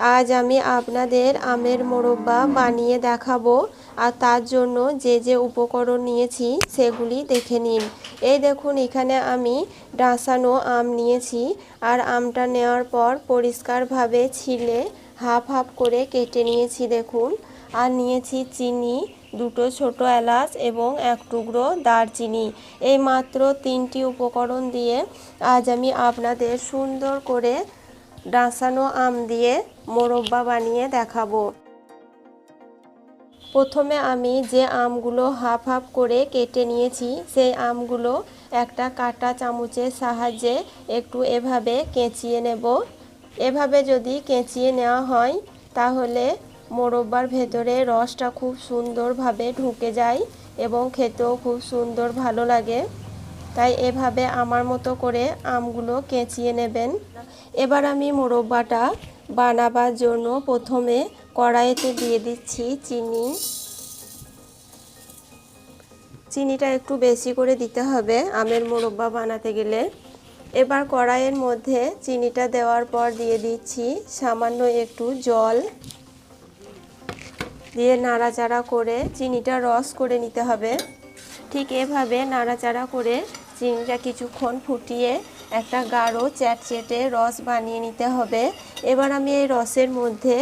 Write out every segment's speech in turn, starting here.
আজ আমি আপনাদের আমের মোরব্বা বানিয়ে দেখাবো। আর তার জন্য যে যে উপকরণ নিয়েছি সেগুলি দেখে নিন। এই দেখুন, এখানে আমি ডাঁসানো আম নিয়েছি। আর আমটা নেওয়ার পর পরিষ্কারভাবে ছিলে হাফ হাফ করে কেটে নিয়েছি দেখুন। আর নিয়েছি চিনি, দুটো ছোট এলাচ এবং এক টুকরো দারচিনি। এই মাত্র 3টি উপকরণ দিয়ে আজ আমি আপনাদের সুন্দর করে ডাঁসানো আম দিয়ে মোরব্বা বানিয়ে দেখাবো। প্রথমে আমি যে আমগুলো হাফ হাফ করে কেটে নিয়েছি সেই আমগুলো একটা কাঁটা চামচের সাহায্যে একটু এভাবে কেচিয়ে নেব। এভাবে যদি কেচিয়ে নেওয়া হয় তাহলে মোরব্বার ভেতরে রসটা খুব সুন্দরভাবে ঢুকে যায় এবং খেতেও খুব সুন্দর ভালো লাগে। তাই এভাবে আমার মতো করে আমগুলো কেচিয়ে নেবেন। এবার আমি মোরব্বাটা বানাবার জন্য প্রথমে কড়াইতে দিয়ে দিচ্ছি চিনি। চিনিটা একটু বেশি করে দিতে হবে আমের মোরব্বা বানাতে গেলে। এবার কড়াইয়ের মধ্যে চিনিটা দেওয়ার পর দিয়ে দিচ্ছি সামান্য একটু জল, দিয়ে নাড়াচাড়া করে চিনিটা রস করে নিতে হবে। ঠিক এভাবে নাড়াচাড়া করে চিনিটা কিছুক্ষণ ফুটিয়ে একটা গাঢ় চ্যাটচেটে রস বানিয়ে নিতে হবে। এবার আমি এই রসের মধ্যে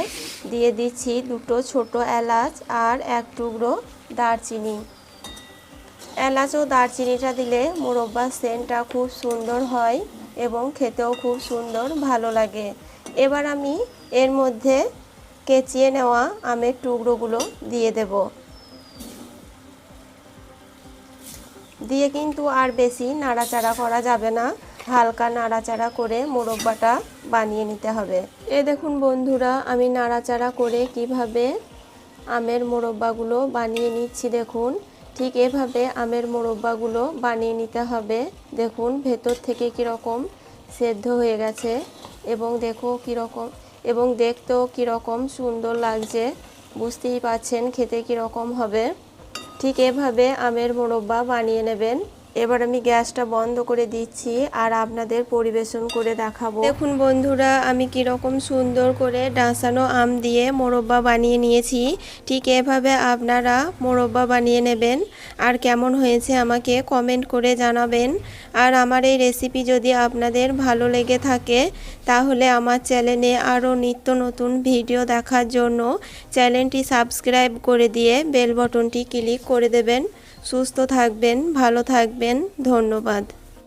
দিয়ে দিচ্ছি দুটো ছোট এলাচ আর এক টুকরো দারচিনি। এলাচ ও দারচিনিটা দিলে মোরব্বার সেন্টটা খুব সুন্দর হয় এবং খেতেও খুব সুন্দর ভালো লাগে। এবার আমি এর মধ্যে কেচিয়ে নেওয়া আমের টুকরোগুলো দিয়ে দেব। দিয়ে কিন্তু আর বেশি নাড়াচাড়া করা যাবে না, হালকা নাড়াচাড়া করে মোরব্বাটা বানিয়ে নিতে হবে। এই দেখুন বন্ধুরা, আমি নাড়াচাড়া করে কিভাবে আমের মোরব্বাগুলো বানিয়ে নিচ্ছি দেখুন। ঠিক এভাবে আমের মোরব্বাগুলো বানিয়ে নিতে হবে। দেখুন ভেতর থেকে কীরকম সেদ্ধ হয়ে গেছে এবং দেখো কীরকম, এবং দেখতেও কীরকম সুন্দর লাগছে, বুঝতেই পাচ্ছেন খেতে কীরকম হবে। ঠিক এভাবে আমের মোরব্বা বানিয়ে নেবেন। এবার আমি গ্যাসটা বন্ধ করে দিচ্ছি আর আপনাদের পরিবেশন করে দেখাবো। দেখুন বন্ধুরা, আমি কীরকম সুন্দর করে ডাঁসানো আম দিয়ে মোরব্বা বানিয়ে নিয়েছি। ঠিক এভাবে আপনারা মোরব্বা বানিয়ে নেবেন। আর কেমন হয়েছে আমাকে কমেন্ট করে জানাবেন। আর আমার এই রেসিপি যদি আপনাদের ভালো লেগে থাকে তাহলে আমার চ্যানেলে আরও নিত্য নতুন ভিডিও দেখার জন্য চ্যানেলটি সাবস্ক্রাইব করে দিয়ে বেল বাটনটি ক্লিক করে দেবেন। সুস্থ থাকবেন, ভালো থাকবেন, ধন্যবাদ।